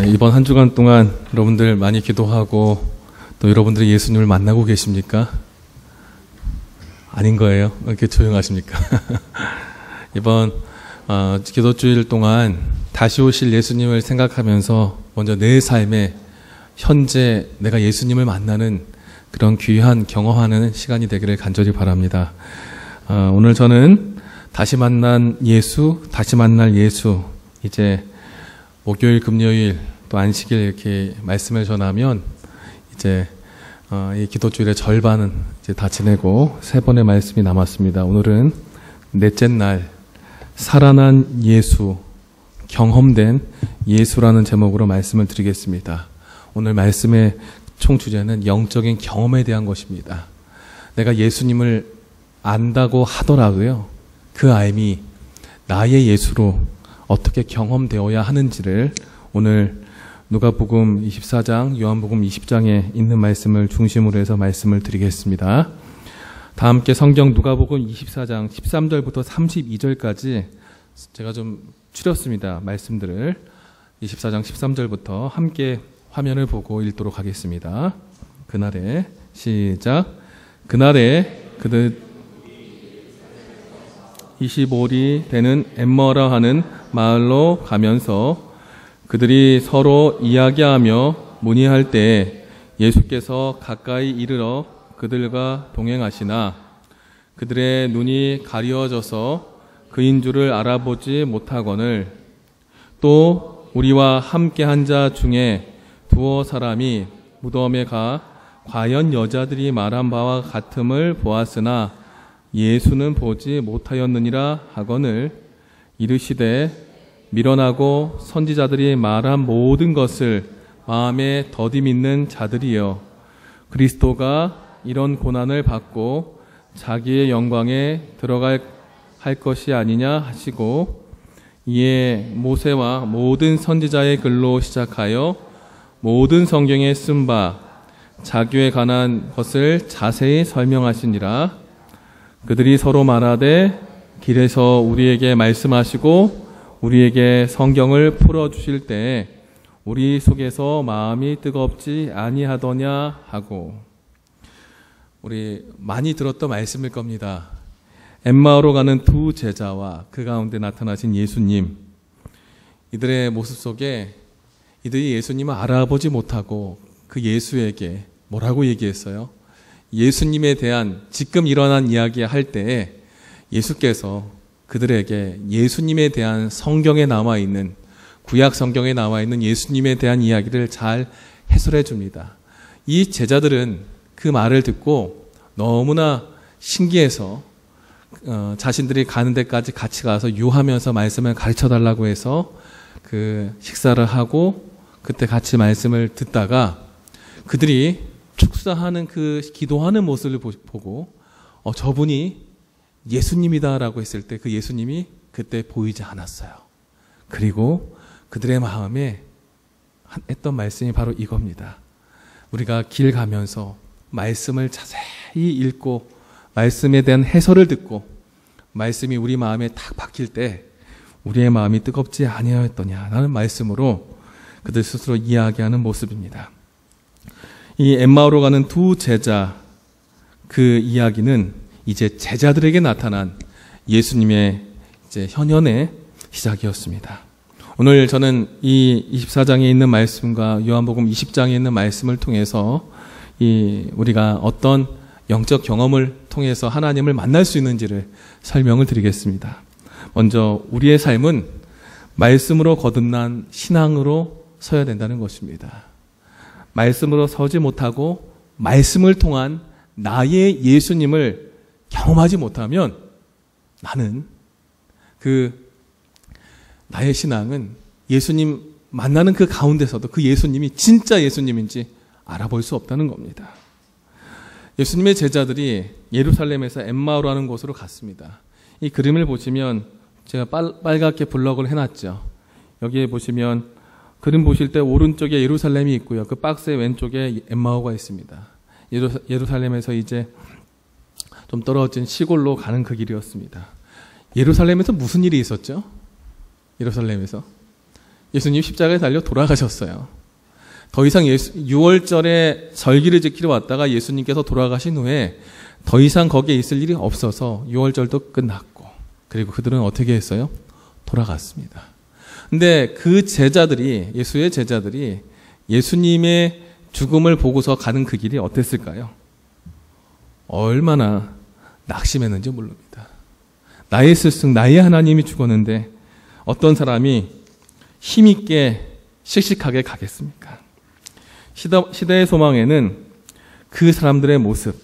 이번 한 주간 동안 여러분들 많이 기도하고 또 여러분들이 예수님을 만나고 계십니까? 아닌 거예요? 왜 이렇게 조용하십니까? 이번 기도주일 동안 다시 오실 예수님을 생각하면서 먼저 내 삶에 현재 내가 예수님을 만나는 그런 귀한 경험하는 시간이 되기를 간절히 바랍니다. 오늘 저는 다시 만난 예수, 다시 만날 예수, 이제 목요일, 금요일, 또 안식일 이렇게 말씀을 전하면 이제 이 기도주일의 절반은 이제 다 지내고 세 번의 말씀이 남았습니다. 오늘은 넷째 날 살아난 예수, 경험된 예수라는 제목으로 말씀을 드리겠습니다. 오늘 말씀의 총 주제는 영적인 경험에 대한 것입니다. 내가 예수님을 안다고 하더라도요, 그 알미 나의 예수로 어떻게 경험되어야 하는지를 오늘 누가복음 24장, 요한복음 20장에 있는 말씀을 중심으로 해서 말씀을 드리겠습니다. 다 함께 성경 누가복음 24장 13절부터 32절까지 제가 좀 추렸습니다. 말씀들을 24장 13절부터 함께 화면을 보고 읽도록 하겠습니다. 그날에 시작. 그날에 그들 25리 되는 엠마오라 하는 마을로 가면서 그들이 서로 이야기하며 문의할 때 예수께서 가까이 이르러 그들과 동행하시나 그들의 눈이 가리워져서 그인 줄을 알아보지 못하거늘 또 우리와 함께 한 자 중에 두어 사람이 무덤에 가 과연 여자들이 말한 바와 같음을 보았으나 예수는 보지 못하였느니라 하거늘 이르시되 미련하고 선지자들이 말한 모든 것을 마음에 더디 믿는 자들이여 그리스도가 이런 고난을 받고 자기의 영광에 들어갈 할 것이 아니냐 하시고 이에 모세와 모든 선지자의 글로 시작하여 모든 성경에 쓴 바 자기에 관한 것을 자세히 설명하시니라. 그들이 서로 말하되 길에서 우리에게 말씀하시고 우리에게 성경을 풀어주실 때 우리 속에서 마음이 뜨겁지 아니하더냐 하고. 우리 많이 들었던 말씀일 겁니다. 엠마오로 가는 두 제자와 그 가운데 나타나신 예수님, 이들의 모습 속에 이들이 예수님을 알아보지 못하고 그 예수에게 뭐라고 얘기했어요? 예수님에 대한 지금 일어난 이야기 할 때에 예수께서 그들에게 예수님에 대한 성경에 나와 있는, 구약 성경에 나와 있는 예수님에 대한 이야기를 잘 해설해 줍니다. 이 제자들은 그 말을 듣고 너무나 신기해서 자신들이 가는 데까지 같이 가서 유하면서 말씀을 가르쳐 달라고 해서 그 식사를 하고 그때 같이 말씀을 듣다가 그들이 축사하는 그 기도하는 모습을 보고 저분이 예수님이다라고 했을 때 그 예수님이 그때 보이지 않았어요. 그리고 그들의 마음에 했던 말씀이 바로 이겁니다. 우리가 길 가면서 말씀을 자세히 읽고 말씀에 대한 해설을 듣고 말씀이 우리 마음에 탁 박힐 때 우리의 마음이 뜨겁지 아니하였더냐라는 말씀으로 그들 스스로 이야기하는 모습입니다. 이 엠마오로 가는 두 제자, 그 이야기는 이제 제자들에게 나타난 예수님의 이제 현현의 시작이었습니다. 오늘 저는 이 24장에 있는 말씀과 요한복음 20장에 있는 말씀을 통해서 우리가 어떤 영적 경험을 통해서 하나님을 만날 수 있는지를 설명을 드리겠습니다. 먼저 우리의 삶은 말씀으로 거듭난 신앙으로 서야 된다는 것입니다. 말씀으로 서지 못하고 말씀을 통한 나의 예수님을 경험하지 못하면 나는 나의 신앙은 예수님 만나는 그 가운데서도 그 예수님이 진짜 예수님인지 알아볼 수 없다는 겁니다. 예수님의 제자들이 예루살렘에서 엠마오라는 곳으로 갔습니다. 이 그림을 보시면 제가 빨갛게 블럭을 해놨죠. 여기에 보시면 그림 보실 때 오른쪽에 예루살렘이 있고요. 그 박스의 왼쪽에 엠마오가 있습니다. 예루살렘에서 이제 좀 떨어진 시골로 가는 그 길이었습니다. 예루살렘에서 무슨 일이 있었죠? 예루살렘에서 예수님 십자가에 달려 돌아가셨어요. 더 이상 6월절에 절기를 지키러 왔다가 예수님께서 돌아가신 후에 더 이상 거기에 있을 일이 없어서 6월절도 끝났고, 그리고 그들은 어떻게 했어요? 돌아갔습니다. 근데 그 제자들이, 예수의 제자들이 예수님의 죽음을 보고서 가는 그 길이 어땠을까요? 얼마나 낙심했는지 모릅니다. 나의 스승, 나의 하나님이 죽었는데 어떤 사람이 힘있게 씩씩하게 가겠습니까? 시대의 소망에는 그 사람들의 모습,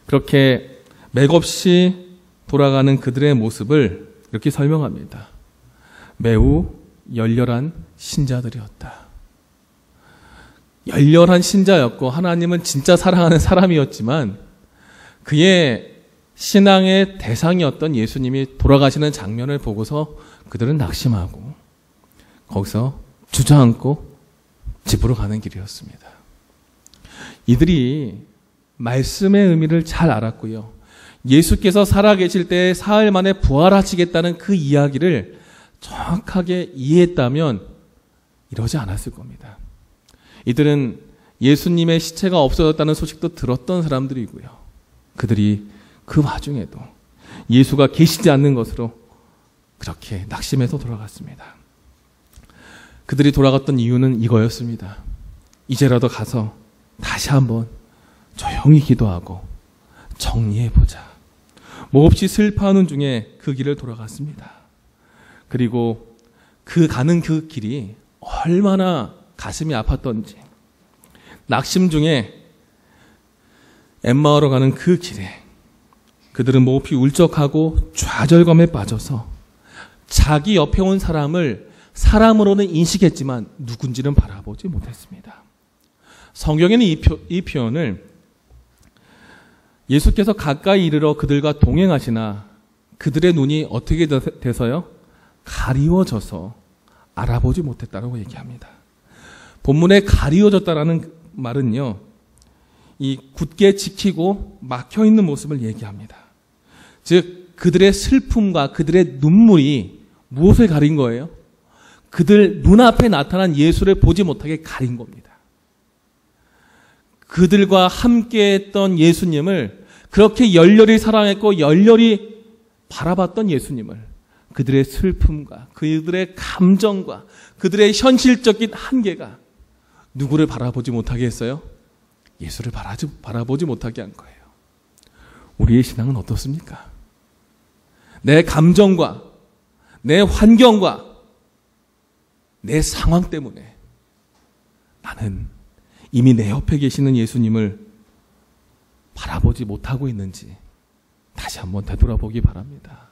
그렇게 맥없이 돌아가는 그들의 모습을 이렇게 설명합니다. 매우 열렬한 신자들이었다. 열렬한 신자였고 하나님은 진짜 사랑하는 사람이었지만 그의 신앙의 대상이었던 예수님이 돌아가시는 장면을 보고서 그들은 낙심하고 거기서 주저앉고 집으로 가는 길이었습니다. 이들이 말씀의 의미를 잘 알았고요. 예수께서 살아계실 때 사흘 만에 부활하시겠다는 그 이야기를 정확하게 이해했다면 이러지 않았을 겁니다. 이들은 예수님의 시체가 없어졌다는 소식도 들었던 사람들이고요. 그들이 그 와중에도 예수가 계시지 않는 것으로 그렇게 낙심해서 돌아갔습니다. 그들이 돌아갔던 이유는 이거였습니다. 이제라도 가서 다시 한번 조용히 기도하고 정리해보자. 몹시 슬퍼하는 중에 그 길을 돌아갔습니다. 그리고 가는 그 길이 얼마나 가슴이 아팠던지, 낙심 중에 엠마오로 가는 그 길에 그들은 몹시 울적하고 좌절감에 빠져서 자기 옆에 온 사람을 사람으로는 인식했지만 누군지는 바라보지 못했습니다. 성경에는 이 표현을 예수께서 가까이 이르러 그들과 동행하시나 그들의 눈이 어떻게 돼서요? 가리워져서 알아보지 못했다라고 얘기합니다. 본문에 가리워졌다라는 말은요, 이 굳게 지키고 막혀있는 모습을 얘기합니다. 즉 그들의 슬픔과 그들의 눈물이 무엇을 가린 거예요? 그들 눈앞에 나타난 예수를 보지 못하게 가린 겁니다. 그들과 함께했던 예수님을, 그렇게 열렬히 사랑했고 열렬히 바라봤던 예수님을 그들의 슬픔과 그들의 감정과 그들의 현실적인 한계가 누구를 바라보지 못하게 했어요? 예수를 바라보지 못하게 한 거예요. 우리의 신앙은 어떻습니까? 내 감정과 내 환경과 내 상황 때문에 나는 이미 내 옆에 계시는 예수님을 바라보지 못하고 있는지 다시 한번 되돌아보기 바랍니다.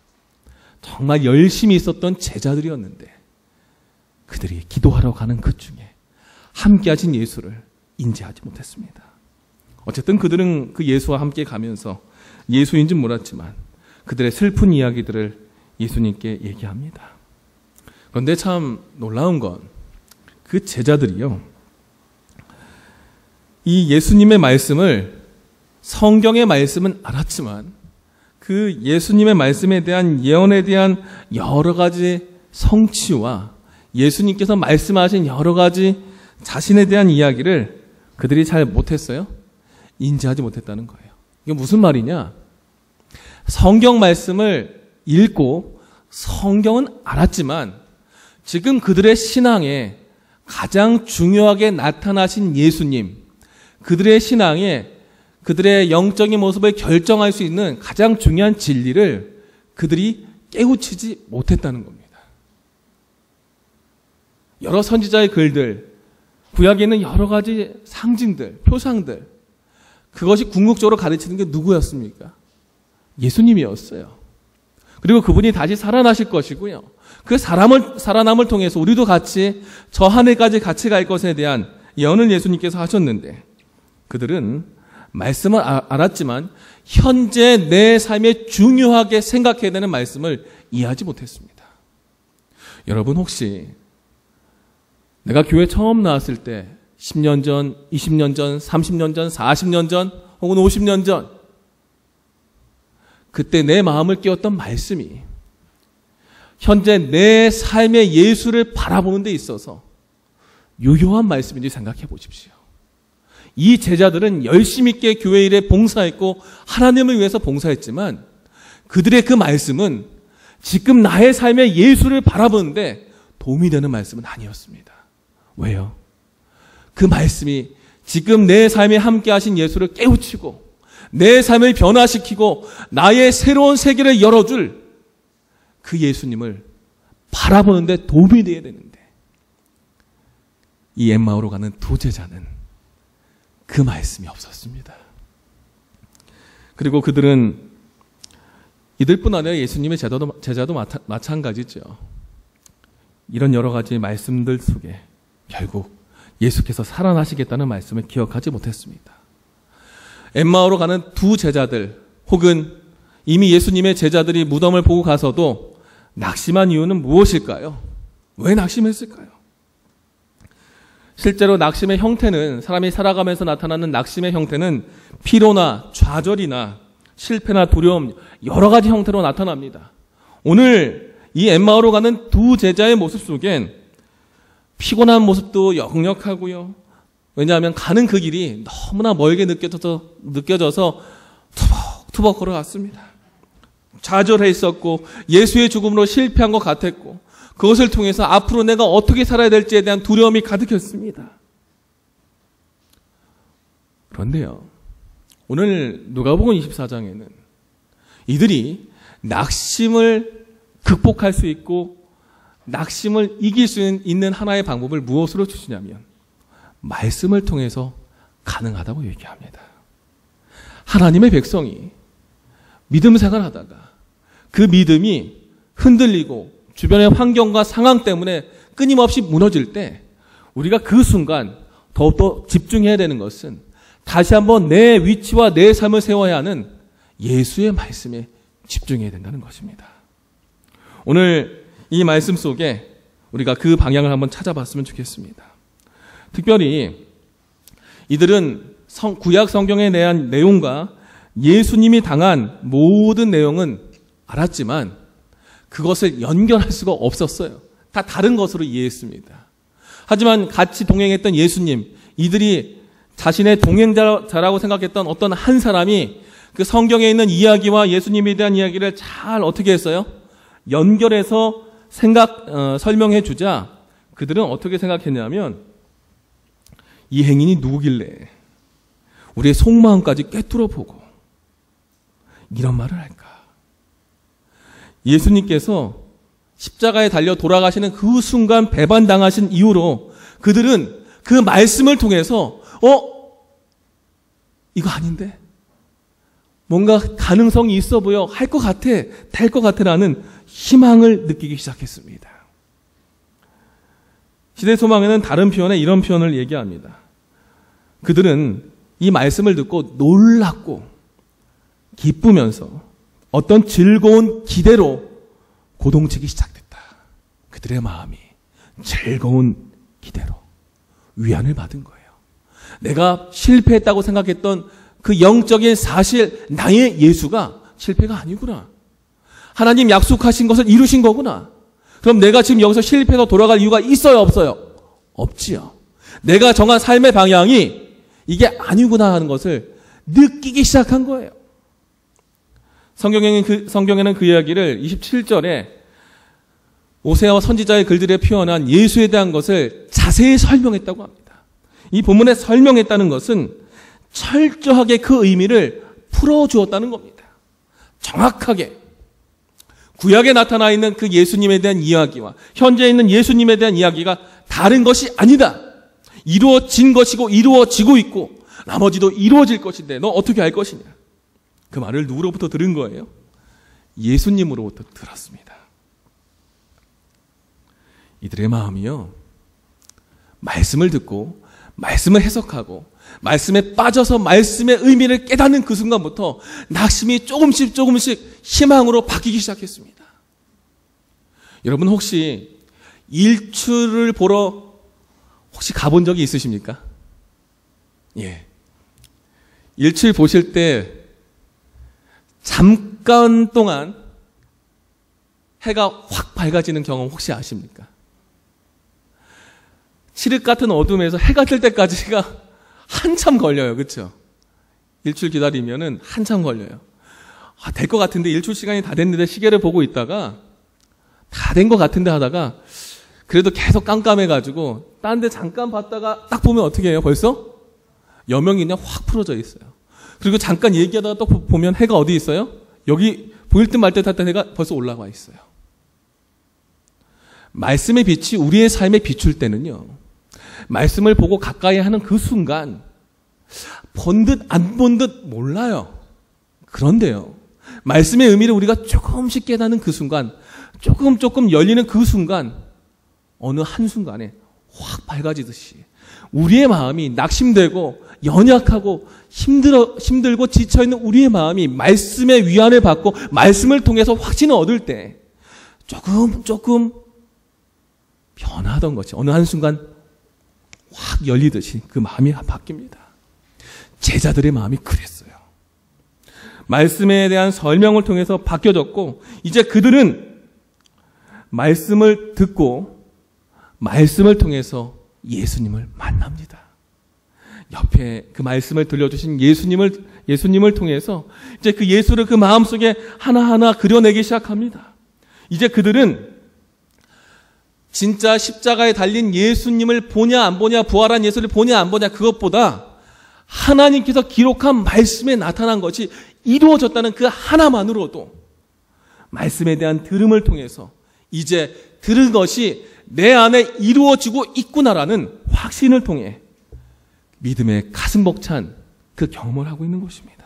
정말 열심히 있었던 제자들이었는데 그들이 기도하러 가는 그 중에 함께 하신 예수를 인지하지 못했습니다. 어쨌든 그들은 그 예수와 함께 가면서 예수인지는 몰랐지만 그들의 슬픈 이야기들을 예수님께 얘기합니다. 그런데 참 놀라운 건 그 제자들이요, 이 예수님의 말씀을, 성경의 말씀은 알았지만 그 예수님의 말씀에 대한 예언에 대한 여러 가지 성취와 예수님께서 말씀하신 여러 가지 자신에 대한 이야기를 그들이 잘 못했어요? 인지하지 못했다는 거예요. 이게 무슨 말이냐? 성경 말씀을 읽고 성경은 알았지만 지금 그들의 신앙에 가장 중요하게 나타나신 예수님, 그들의 신앙에 그들의 영적인 모습을 결정할 수 있는 가장 중요한 진리를 그들이 깨우치지 못했다는 겁니다. 여러 선지자의 글들, 구약에 있는 여러 가지 상징들, 표상들, 그것이 궁극적으로 가르치는 게 누구였습니까? 예수님이었어요. 그리고 그분이 다시 살아나실 것이고요. 그 살아남을 통해서 우리도 같이 저 하늘까지 같이 갈 것에 대한 예언을 예수님께서 하셨는데 그들은 말씀을 알았지만 현재 내 삶에 중요하게 생각해야 되는 말씀을 이해하지 못했습니다. 여러분 혹시 내가 교회 처음 나왔을 때 10년 전, 20년 전, 30년 전, 40년 전 혹은 50년 전 그때 내 마음을 깨웠던 말씀이 현재 내 삶의 예수를 바라보는 데 있어서 유효한 말씀인지 생각해 보십시오. 이 제자들은 열심 있게 교회 일에 봉사했고 하나님을 위해서 봉사했지만 그들의 그 말씀은 지금 나의 삶의 예수를 바라보는데 도움이 되는 말씀은 아니었습니다. 왜요? 그 말씀이 지금 내 삶에 함께 하신 예수를 깨우치고 내 삶을 변화시키고 나의 새로운 세계를 열어줄 그 예수님을 바라보는데 도움이 되어야 되는데 이 엠마오로 가는 두 제자는 그 말씀이 없었습니다. 그리고 그들은 이들뿐 아니라 예수님의 제자도 마찬가지죠. 이런 여러 가지 말씀들 속에 결국 예수께서 살아나시겠다는 말씀을 기억하지 못했습니다. 엠마오로 가는 두 제자들 혹은 이미 예수님의 제자들이 무덤을 보고 가서도 낙심한 이유는 무엇일까요? 왜 낙심했을까요? 실제로 낙심의 형태는 사람이 살아가면서 나타나는 낙심의 형태는 피로나 좌절이나 실패나 두려움 여러 가지 형태로 나타납니다. 오늘 이 엠마오로 가는 두 제자의 모습 속엔 피곤한 모습도 역력하고요. 왜냐하면 가는 그 길이 너무나 멀게 느껴져서 투벅투벅 걸어갔습니다. 좌절해 있었고 예수의 죽음으로 실패한 것 같았고 그것을 통해서 앞으로 내가 어떻게 살아야 될지에 대한 두려움이 가득했습니다. 그런데요, 오늘 누가복음 24장에는 이들이 낙심을 극복할 수 있고 낙심을 이길 수 있는 하나의 방법을 무엇으로 주시냐면 말씀을 통해서 가능하다고 얘기합니다. 하나님의 백성이 믿음 생활하다가 그 믿음이 흔들리고 주변의 환경과 상황 때문에 끊임없이 무너질 때 우리가 그 순간 더욱더 집중해야 되는 것은 다시 한번 내 위치와 내 삶을 세워야 하는 예수의 말씀에 집중해야 된다는 것입니다. 오늘 이 말씀 속에 우리가 그 방향을 한번 찾아봤으면 좋겠습니다. 특별히 이들은 구약 성경에 대한 내용과 예수님이 당한 모든 내용은 알았지만 그것을 연결할 수가 없었어요. 다 다른 것으로 이해했습니다. 하지만 같이 동행했던 예수님, 이들이 자신의 동행자라고 생각했던 어떤 한 사람이 그 성경에 있는 이야기와 예수님에 대한 이야기를 잘 어떻게 했어요? 연결해서 설명해 주자 그들은 어떻게 생각했냐면 이 행인이 누구길래 우리의 속마음까지 꿰뚫어 보고 이런 말을 할까? 예수님께서 십자가에 달려 돌아가시는 그 순간 배반당하신 이후로 그들은 그 말씀을 통해서 이거 아닌데? 뭔가 가능성이 있어 보여 할 것 같아, 될 것 같아라는 희망을 느끼기 시작했습니다. 시대소망에는 다른 표현에 이런 표현을 얘기합니다. 그들은 이 말씀을 듣고 놀랍고 기쁘면서 어떤 즐거운 기대로 고동치기 시작됐다. 그들의 마음이 즐거운 기대로 위안을 받은 거예요. 내가 실패했다고 생각했던 그 영적인 사실, 나의 예수가 실패가 아니구나. 하나님 약속하신 것을 이루신 거구나. 그럼 내가 지금 여기서 실패해서 돌아갈 이유가 있어요, 없어요? 없지요. 내가 정한 삶의 방향이 이게 아니구나 하는 것을 느끼기 시작한 거예요. 성경에는 그 이야기를 27절에 오세아와 선지자의 글들에 표현한 예수에 대한 것을 자세히 설명했다고 합니다. 이 본문에 설명했다는 것은 철저하게 그 의미를 풀어주었다는 겁니다. 정확하게 구약에 나타나 있는 그 예수님에 대한 이야기와 현재 있는 예수님에 대한 이야기가 다른 것이 아니다. 이루어진 것이고 이루어지고 있고 나머지도 이루어질 것인데 너 어떻게 할 것이냐. 그 말을 누구로부터 들은 거예요? 예수님으로부터 들었습니다. 이들의 마음이요, 말씀을 듣고 말씀을 해석하고 말씀에 빠져서 말씀의 의미를 깨닫는 그 순간부터 낙심이 조금씩 희망으로 바뀌기 시작했습니다. 여러분 혹시 일출을 보러 혹시 가본 적이 있으십니까? 예. 일출 보실 때 잠깐 동안 해가 확 밝아지는 경험 혹시 아십니까? 칠흑 같은 어둠에서 해가 뜰 때까지가 한참 걸려요. 그렇죠? 일출 기다리면은 한참 걸려요. 될 것 같은데 일출 시간이 다 됐는데 시계를 보고 있다가 다 된 것 같은데 하다가 그래도 계속 깜깜해가지고 딴 데 잠깐 봤다가 딱 보면 어떻게 해요? 벌써 여명이 그냥 확 풀어져 있어요. 그리고 잠깐 얘기하다가 또 보면 해가 어디 있어요? 여기 보일 듯 말 듯 할 때 해가 벌써 올라와 있어요. 말씀의 빛이 우리의 삶에 비출 때는요, 말씀을 보고 가까이 하는 그 순간 본 듯 안 본 듯 몰라요. 그런데요, 말씀의 의미를 우리가 조금씩 깨닫는 그 순간, 조금 열리는 그 순간, 어느 한순간에 확 밝아지듯이 우리의 마음이 낙심되고 연약하고 힘들고 지쳐있는 우리의 마음이 말씀의 위안을 받고 말씀을 통해서 확신을 얻을 때 조금 변하던 것이 어느 한순간 확 열리듯이 그 마음이 바뀝니다. 제자들의 마음이 그랬어요. 말씀에 대한 설명을 통해서 바뀌어졌고, 이제 그들은 말씀을 듣고 말씀을 통해서 예수님을 만납니다. 옆에 그 말씀을 들려주신 예수님을 통해서 이제 그 예수를 그 마음속에 하나하나 그려내기 시작합니다. 이제 그들은 진짜 십자가에 달린 예수님을 보냐 안 보냐, 부활한 예수를 보냐 안 보냐, 그것보다 하나님께서 기록한 말씀에 나타난 것이 이루어졌다는 그 하나만으로도 말씀에 대한 들음을 통해서 이제 들은 것이 내 안에 이루어지고 있구나라는 확신을 통해 믿음의 가슴 벅찬 그 경험을 하고 있는 것입니다.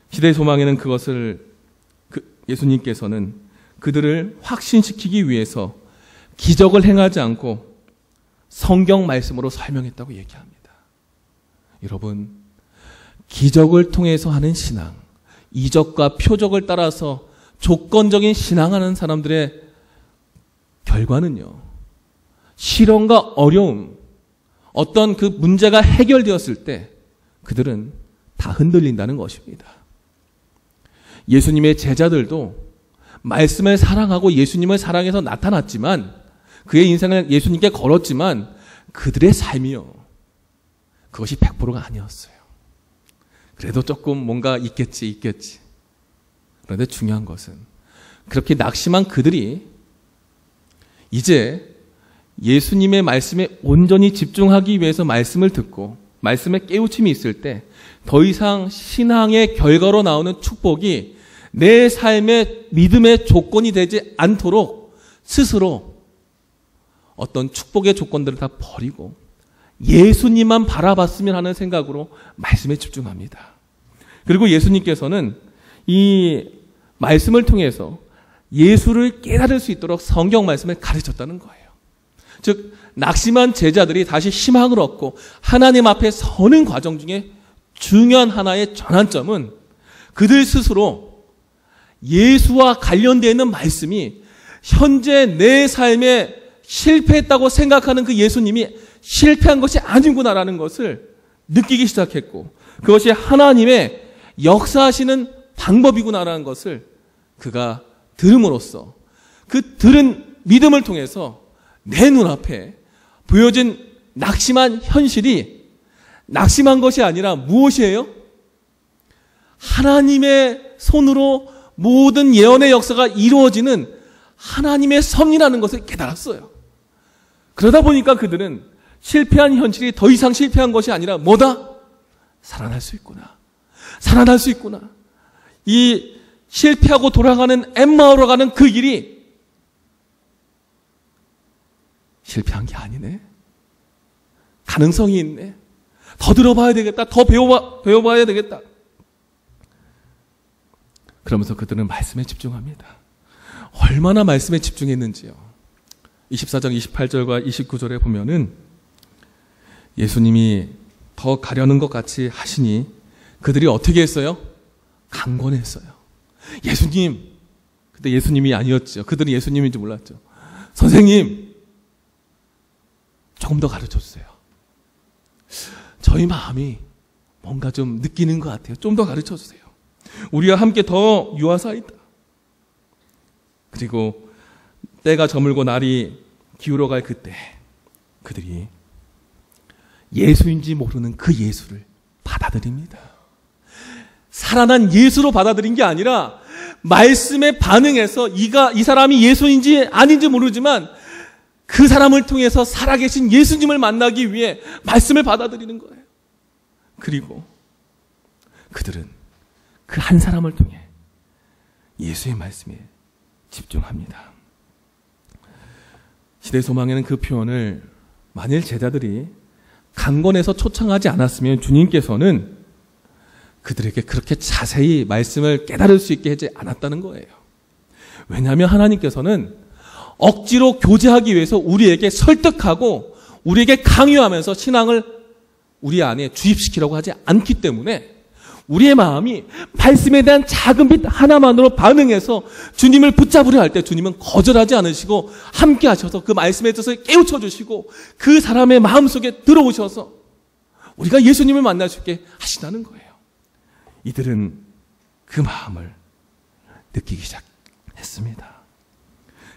시대의 소망에는 그것을 예수님께서는 그들을 확신시키기 위해서 기적을 행하지 않고 성경 말씀으로 설명했다고 얘기합니다. 여러분, 기적을 통해서 하는 신앙, 이적과 표적을 따라서 조건적인 신앙하는 사람들의 결과는요, 시련과 어려움, 어떤 그 문제가 해결되었을 때 그들은 다 흔들린다는 것입니다. 예수님의 제자들도 말씀을 사랑하고 예수님을 사랑해서 나타났지만, 그의 인생을 예수님께 걸었지만 그들의 삶이요, 그것이 100%가 아니었어요. 그래도 조금 뭔가 있겠지. 그런데 중요한 것은 그렇게 낙심한 그들이 이제 예수님의 말씀에 온전히 집중하기 위해서 말씀을 듣고 말씀에 깨우침이 있을 때 더 이상 신앙의 결과로 나오는 축복이 내 삶의 믿음의 조건이 되지 않도록 스스로 어떤 축복의 조건들을 다 버리고 예수님만 바라봤으면 하는 생각으로 말씀에 집중합니다. 그리고 예수님께서는 이 말씀을 통해서 예수를 깨달을 수 있도록 성경 말씀을 가르쳤다는 거예요. 즉, 낙심한 제자들이 다시 희망을 얻고 하나님 앞에 서는 과정 중에 중요한 하나의 전환점은 그들 스스로 예수와 관련되어 있는 말씀이 현재 내 삶에 실패했다고 생각하는 그 예수님이 실패한 것이 아니구나라는 것을 느끼기 시작했고, 그것이 하나님의 역사하시는 방법이구나라는 것을 그가 들음으로써 그 들은 믿음을 통해서 내 눈앞에 보여진 낙심한 현실이 낙심한 것이 아니라 무엇이에요? 하나님의 손으로 모든 예언의 역사가 이루어지는 하나님의 섭리라는 것을 깨달았어요. 그러다 보니까 그들은 실패한 현실이 더 이상 실패한 것이 아니라 뭐다? 살아날 수 있구나. 살아날 수 있구나. 이 실패하고 돌아가는 엠마오로 가는 그 길이 실패한 게 아니네. 가능성이 있네. 더 들어봐야 되겠다. 더 배워봐야 되겠다. 그러면서 그들은 말씀에 집중합니다. 얼마나 말씀에 집중했는지요. 24장 28절과 29절에 보면은 예수님이 더 가려는 것 같이 하시니 그들이 어떻게 했어요? 강권했어요. 예수님, 그때 예수님이 아니었죠. 그들은 예수님인지 몰랐죠. 선생님, 조금 더 가르쳐 주세요. 저희 마음이 뭔가 좀 느끼는 것 같아요. 좀 더 가르쳐 주세요. 우리와 함께 더 유하사이다. 그리고 때가 저물고 날이 기울어갈 그때 그들이 예수인지 모르는 그 예수를 받아들입니다. 살아난 예수로 받아들인 게 아니라 말씀에 반응해서 이 사람이 예수인지 아닌지 모르지만 그 사람을 통해서 살아계신 예수님을 만나기 위해 말씀을 받아들이는 거예요. 그리고 그들은 그 한 사람을 통해 예수의 말씀에 집중합니다. 시대소망에는 그 표현을 만일 제자들이 강권해서 초청하지 않았으면 주님께서는 그들에게 그렇게 자세히 말씀을 깨달을 수 있게 하지 않았다는 거예요. 왜냐하면 하나님께서는 억지로 교제하기 위해서 우리에게 설득하고 우리에게 강요하면서 신앙을 우리 안에 주입시키려고 하지 않기 때문에 우리의 마음이 말씀에 대한 작은 빛 하나만으로 반응해서 주님을 붙잡으려 할 때 주님은 거절하지 않으시고 함께 하셔서 그 말씀의 뜻을 깨우쳐 주시고 그 사람의 마음속에 들어오셔서 우리가 예수님을 만날 수 있게 하신다는 거예요. 이들은 그 마음을 느끼기 시작했습니다.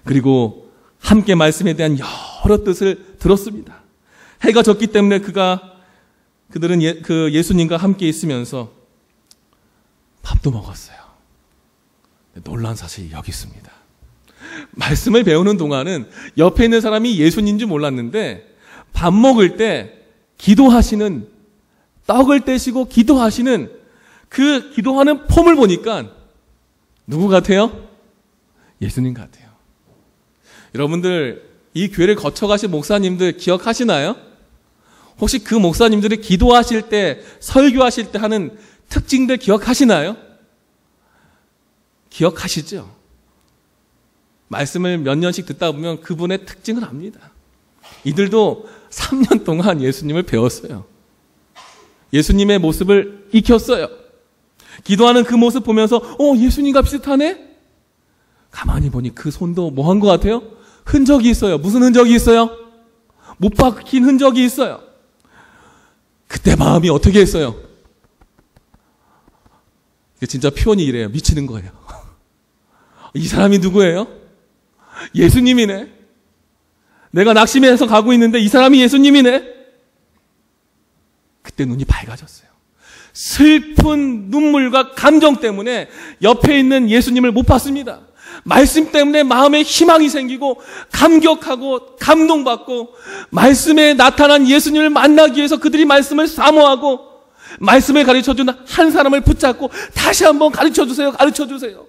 그리고 함께 말씀에 대한 여러 뜻을 들었습니다. 해가 졌기 때문에 그들은 예수님과 함께 있으면서 밥도 먹었어요. 놀라운 사실이 여기 있습니다. 말씀을 배우는 동안은 옆에 있는 사람이 예수님인지 몰랐는데 밥 먹을 때 기도하시는, 떡을 떼시고 기도하시는 그 기도하는 폼을 보니까 누구 같아요? 예수님 같아요. 여러분들 이 교회를 거쳐가신 목사님들 기억하시나요? 혹시 그 목사님들이 기도하실 때, 설교하실 때 하는 특징들 기억하시나요? 기억하시죠? 말씀을 몇 년씩 듣다 보면 그분의 특징을 압니다. 이들도 3년 동안 예수님을 배웠어요. 예수님의 모습을 익혔어요. 기도하는 그 모습 보면서 예수님과 비슷하네? 가만히 보니 그 손도 뭐 한 것 같아요? 흔적이 있어요. 무슨 흔적이 있어요? 못 박힌 흔적이 있어요. 그때 마음이 어떻게 했어요? 진짜 표현이 이래요. 미치는 거예요. 이 사람이 누구예요? 예수님이네. 내가 낙심해서 가고 있는데 이 사람이 예수님이네. 그때 눈이 밝아졌어요. 슬픈 눈물과 감정 때문에 옆에 있는 예수님을 못 봤습니다. 말씀 때문에 마음에 희망이 생기고 감격하고 감동받고 말씀에 나타난 예수님을 만나기 위해서 그들이 말씀을 사모하고 말씀을 가르쳐준 한 사람을 붙잡고 다시 한번 가르쳐주세요. 가르쳐주세요.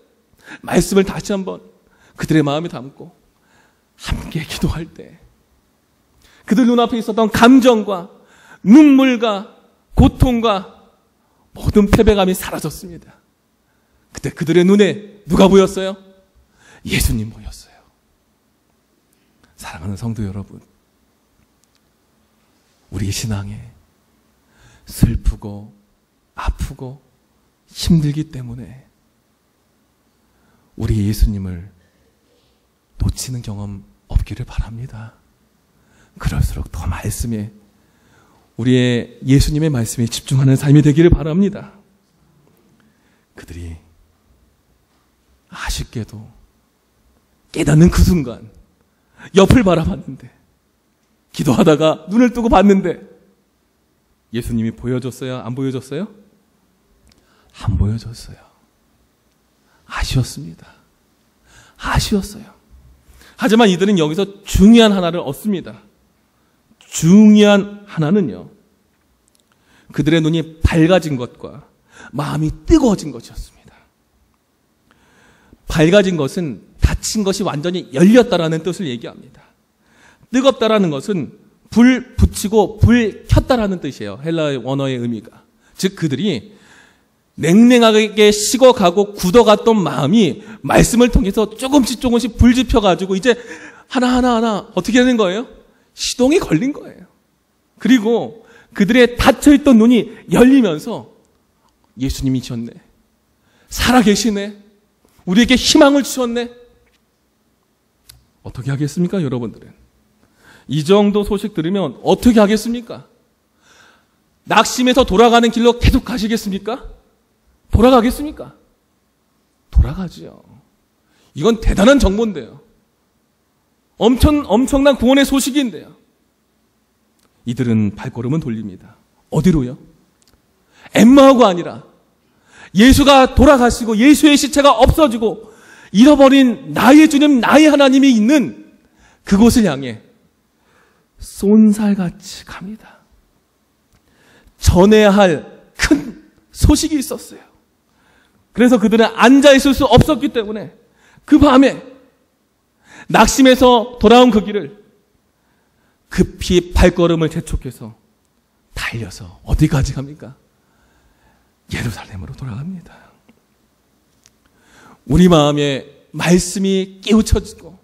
말씀을 다시 한번 그들의 마음에 담고 함께 기도할 때 그들 눈앞에 있었던 감정과 눈물과 고통과 모든 패배감이 사라졌습니다. 그때 그들의 눈에 누가 보였어요? 예수님 보였어요. 사랑하는 성도 여러분, 우리 신앙에 슬프고 아프고 힘들기 때문에 우리 예수님을 놓치는 경험 없기를 바랍니다. 그럴수록 더 말씀에, 우리의 예수님의 말씀에 집중하는 삶이 되기를 바랍니다. 그들이 아쉽게도 깨닫는 그 순간 옆을 바라봤는데, 기도하다가 눈을 뜨고 봤는데 예수님이 보여줬어요? 안 보여줬어요? 안 보여줬어요. 아쉬웠습니다. 아쉬웠어요. 하지만 이들은 여기서 중요한 하나를 얻습니다. 중요한 하나는요, 그들의 눈이 밝아진 것과 마음이 뜨거워진 것이었습니다. 밝아진 것은 닫힌 것이 완전히 열렸다라는 뜻을 얘기합니다. 뜨겁다라는 것은 불 붙이고 불 켰다라는 뜻이에요. 헬라의 원어의 의미가. 즉 그들이 냉랭하게 식어가고 굳어갔던 마음이 말씀을 통해서 조금씩 불 지펴가지고 이제 하나하나 어떻게 되는 거예요? 시동이 걸린 거예요. 그리고 그들의 닫혀있던 눈이 열리면서 예수님이셨네, 살아계시네, 우리에게 희망을 주셨네. 어떻게 하겠습니까, 여러분들은? 이 정도 소식 들으면 어떻게 하겠습니까? 낙심해서 돌아가는 길로 계속 가시겠습니까? 돌아가겠습니까? 돌아가지요. 이건 대단한 정보인데요. 엄청난 구원의 소식인데요. 이들은 발걸음은 돌립니다. 어디로요? 엠마오가 아니라 예수가 돌아가시고 예수의 시체가 없어지고 잃어버린 나의 주님, 나의 하나님이 있는 그곳을 향해 쏜살같이 갑니다. 전해야 할 큰 소식이 있었어요. 그래서 그들은 앉아있을 수 없었기 때문에 그 밤에 낙심해서 돌아온 그 길을 급히 발걸음을 재촉해서 달려서 어디까지 갑니까? 예루살렘으로 돌아갑니다. 우리 마음에 말씀이 깨우쳐지고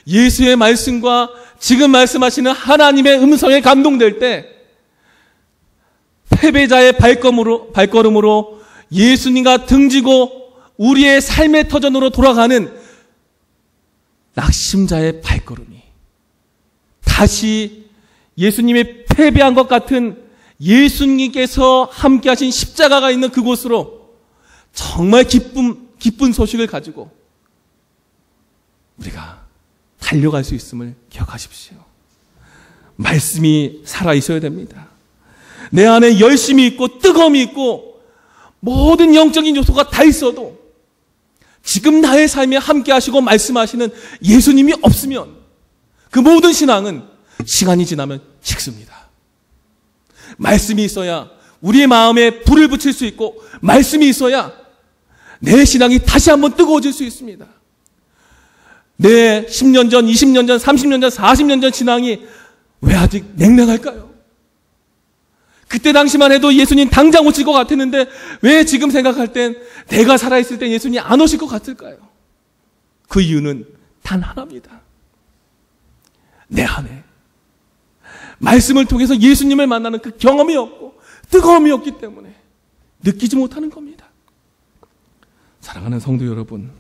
예수의 말씀과 지금 말씀하시는 하나님의 음성에 감동될 때 패배자의 발걸음으로 예수님과 등지고 우리의 삶의 터전으로 돌아가는 낙심자의 발걸음이 다시 예수님의 패배한 것 같은 예수님께서 함께 하신 십자가가 있는 그곳으로 정말 기쁜 소식을 가지고 우리가 달려갈 수 있음을 기억하십시오. 말씀이 살아있어야 됩니다. 내 안에 열심이 있고 뜨거움이 있고 모든 영적인 요소가 다 있어도 지금 나의 삶에 함께 하시고 말씀하시는 예수님이 없으면 그 모든 신앙은 시간이 지나면 식습니다. 말씀이 있어야 우리의 마음에 불을 붙일 수 있고 말씀이 있어야 내 신앙이 다시 한번 뜨거워질 수 있습니다. 내 10년 전, 20년 전, 30년 전, 40년 전 신앙이 왜 아직 냉랭할까요? 그때 당시만 해도 예수님 당장 오실 것 같았는데 왜 지금 생각할 땐 내가 살아있을 때 예수님이 안 오실 것 같을까요? 그 이유는 단 하나입니다. 내 안에 말씀을 통해서 예수님을 만나는 그 경험이 없고 뜨거움이 없기 때문에 느끼지 못하는 겁니다. 사랑하는 성도 여러분,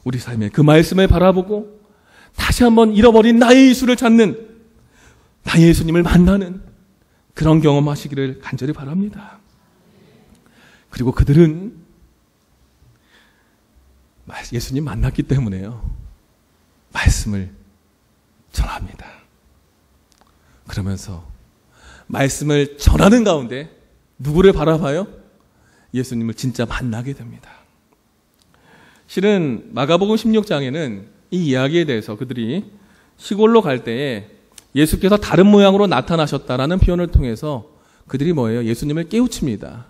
우리 삶에 그 말씀을 바라보고 다시 한번 잃어버린 나의 예수를 찾는 나의 예수님을 만나는 그런 경험하시기를 간절히 바랍니다. 그리고 그들은 예수님 만났기 때문에요. 말씀을 전합니다. 그러면서 말씀을 전하는 가운데 누구를 바라봐요? 예수님을 진짜 만나게 됩니다. 실은 마가복음 16장에는 이 이야기에 대해서 그들이 시골로 갈 때에 예수께서 다른 모양으로 나타나셨다라는 표현을 통해서 그들이 뭐예요? 예수님을 깨우칩니다.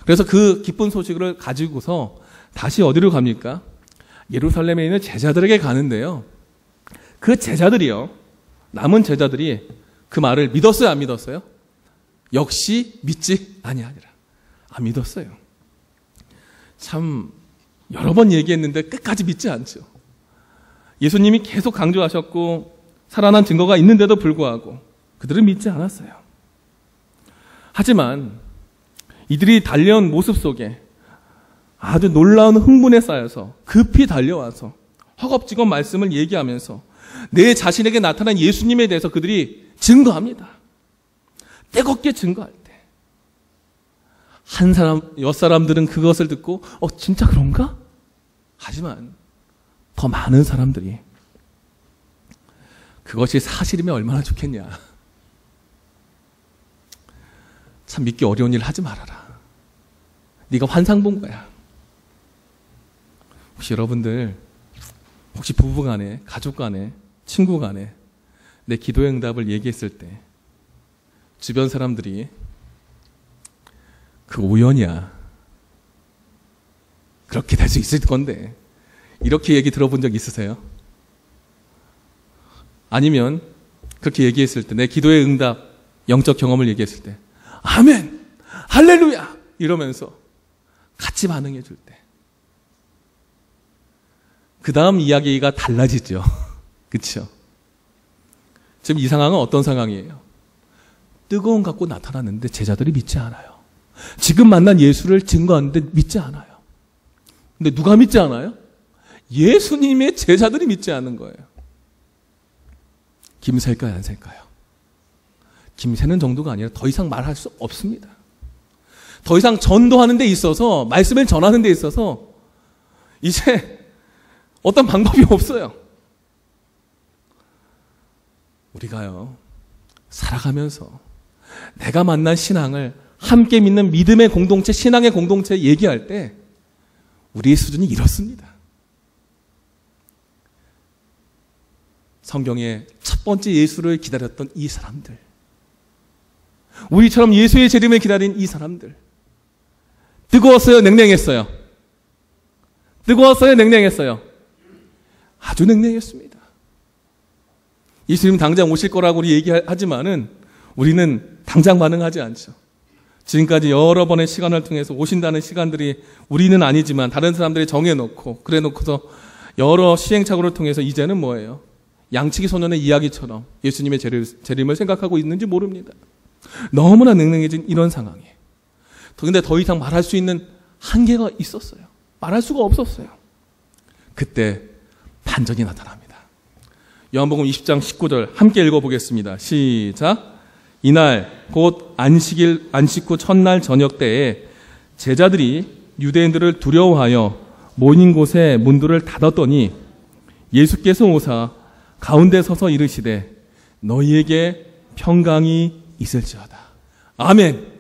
그래서 그 기쁜 소식을 가지고서 다시 어디로 갑니까? 예루살렘에 있는 제자들에게 가는데요. 그 제자들이요. 남은 제자들이 그 말을 믿었어요? 안 믿었어요? 역시 믿지 아니하니라. 안 믿었어요. 참 여러 번 얘기했는데 끝까지 믿지 않죠. 예수님이 계속 강조하셨고 살아난 증거가 있는데도 불구하고 그들은 믿지 않았어요. 하지만 이들이 달려온 모습 속에 아주 놀라운 흥분에 쌓여서 급히 달려와서 허겁지겁 말씀을 얘기하면서 내 자신에게 나타난 예수님에 대해서 그들이 증거합니다. 뜨겁게 증거할 때 한 사람, 여 사람들은 그것을 듣고 진짜 그런가? 하지만 더 많은 사람들이 그것이 사실이면 얼마나 좋겠냐. 참 믿기 어려운 일을 하지 말아라. 네가 환상 본 거야. 혹시 여러분들 혹시 부부 간에, 가족 간에, 친구 간에 내 기도의 응답을 얘기했을 때 주변 사람들이 그 우연이야. 그렇게 될 수 있을 건데 이렇게 얘기 들어본 적 있으세요? 아니면 그렇게 얘기했을 때 내 기도의 응답, 영적 경험을 얘기했을 때 아멘, 할렐루야 이러면서 같이 반응해 줄 때 그 다음 이야기가 달라지죠. 그렇죠? 지금 이 상황은 어떤 상황이에요? 뜨거움 갖고 나타났는데 제자들이 믿지 않아요. 지금 만난 예수를 증거하는데 믿지 않아요. 근데 누가 믿지 않아요? 예수님의 제자들이 믿지 않는 거예요. 김셀까요, 안 셀까요? 김새는 정도가 아니라 더 이상 말할 수 없습니다. 더 이상 전도하는 데 있어서, 말씀을 전하는 데 있어서 이제 어떤 방법이 없어요. 우리가요, 살아가면서 내가 만난 신앙을 함께 믿는 믿음의 공동체, 신앙의 공동체 얘기할 때 우리의 수준이 이렇습니다. 성경의 첫 번째 예수를 기다렸던 이 사람들, 우리처럼 예수의 재림을 기다린 이 사람들, 뜨거웠어요? 냉랭했어요? 뜨거웠어요? 냉랭했어요? 아주 냉랭했습니다. 예수님 당장 오실 거라고 우리 얘기하지만은 우리는 당장 반응하지 않죠. 지금까지 여러 번의 시간을 통해서 오신다는 시간들이 우리는 아니지만 다른 사람들이 정해놓고 그래 놓고서 여러 시행착오를 통해서 이제는 뭐예요? 양치기 소년의 이야기처럼 예수님의 재림을 생각하고 있는지 모릅니다. 너무나 냉랭해진 이런 상황에 근데 더 이상 말할 수 있는 한계가 있었어요. 말할 수가 없었어요. 그때 반전이 나타납니다. 요한복음 20장 19절 함께 읽어보겠습니다. 시작. 이날 곧 안식 후 첫날 저녁 때에 제자들이 유대인들을 두려워하여 모인 곳에 문들을 닫았더니 예수께서 오사 가운데 서서 이르시되 너희에게 평강이 있을지어다. 아멘.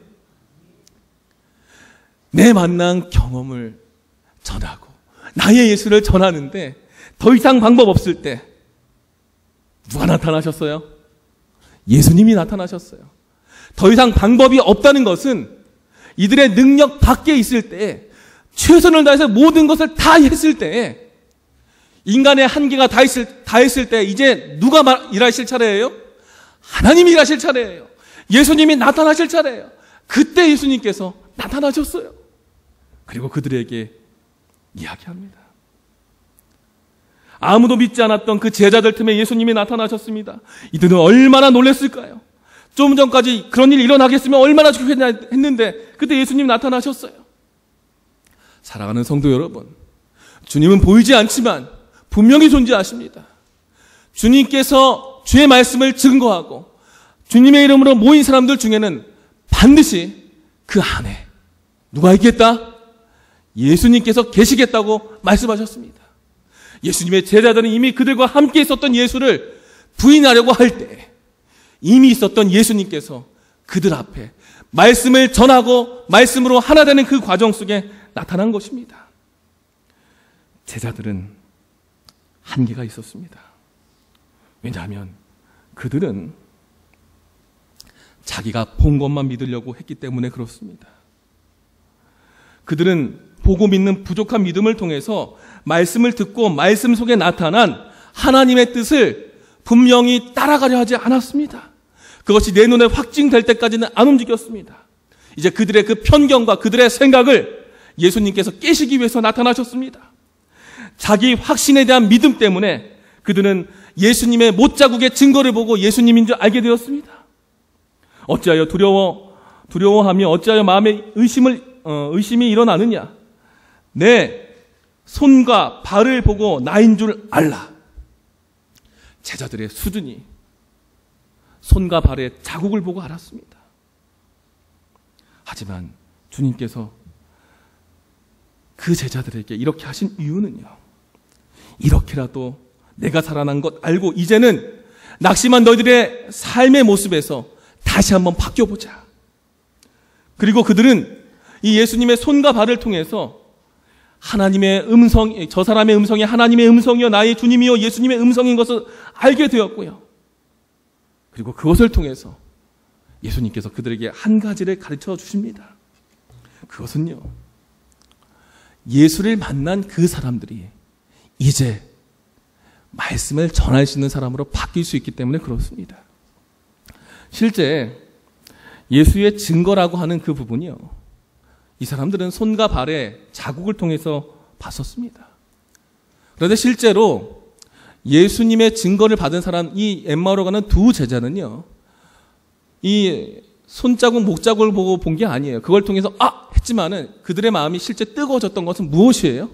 내 만난 경험을 전하고 나의 예수를 전하는데 더 이상 방법 없을 때 누가 나타나셨어요? 예수님이 나타나셨어요. 더 이상 방법이 없다는 것은 이들의 능력 밖에 있을 때, 최선을 다해서 모든 것을 다 했을 때, 인간의 한계가 다 했을 때 이제 누가 일하실 차례예요? 하나님이 일하실 차례예요. 예수님이 나타나실 차례예요. 그때 예수님께서 나타나셨어요. 그리고 그들에게 이야기합니다. 아무도 믿지 않았던 그 제자들 틈에 예수님이 나타나셨습니다. 이들은 얼마나 놀랐을까요? 좀 전까지 그런 일이 일어나겠으면 얼마나 좋겠냐 했는데 그때 예수님이 나타나셨어요. 사랑하는 성도 여러분, 주님은 보이지 않지만 분명히 존재하십니다. 주님께서 주의 말씀을 증거하고 주님의 이름으로 모인 사람들 중에는 반드시 그 안에 누가 있겠다? 예수님께서 계시겠다고 말씀하셨습니다. 예수님의 제자들은 이미 그들과 함께 있었던 예수를 부인하려고 할 때 이미 있었던 예수님께서 그들 앞에 말씀을 전하고 말씀으로 하나 되는 그 과정 속에 나타난 것입니다. 제자들은 한계가 있었습니다. 왜냐하면 그들은 자기가 본 것만 믿으려고 했기 때문에 그렇습니다. 그들은 보고 믿는 부족한 믿음을 통해서 말씀을 듣고 말씀 속에 나타난 하나님의 뜻을 분명히 따라가려 하지 않았습니다. 그것이 내 눈에 확증될 때까지는 안 움직였습니다. 이제 그들의 그 편견과 그들의 생각을 예수님께서 깨시기 위해서 나타나셨습니다. 자기 확신에 대한 믿음 때문에 그들은 예수님의 못자국의 증거를 보고 예수님인 줄 알게 되었습니다. 어찌하여 두려워하며 어찌하여 마음에 의심이 일어나느냐? 내 손과 발을 보고 나인 줄 알라. 제자들의 수준이 손과 발의 자국을 보고 알았습니다. 하지만 주님께서 그 제자들에게 이렇게 하신 이유는요, 이렇게라도 내가 살아난 것 알고 이제는 낙심한 너희들의 삶의 모습에서 다시 한번 바뀌어보자. 그리고 그들은 이 예수님의 손과 발을 통해서 하나님의 음성, 저 사람의 음성이 하나님의 음성이요 나의 주님이요 예수님의 음성인 것을 알게 되었고요. 그리고 그것을 통해서 예수님께서 그들에게 한 가지를 가르쳐 주십니다. 그것은요, 예수를 만난 그 사람들이 이제 말씀을 전할 수 있는 사람으로 바뀔 수 있기 때문에 그렇습니다. 실제 예수의 증거라고 하는 그 부분이요, 이 사람들은 손과 발의 자국을 통해서 봤었습니다. 그런데 실제로 예수님의 증거를 받은 사람, 이 엠마오로 가는 두 제자는요, 이 손자국, 목자국을 보고 본 게 아니에요. 그걸 통해서 했지만은 그들의 마음이 실제 뜨거워졌던 것은 무엇이에요?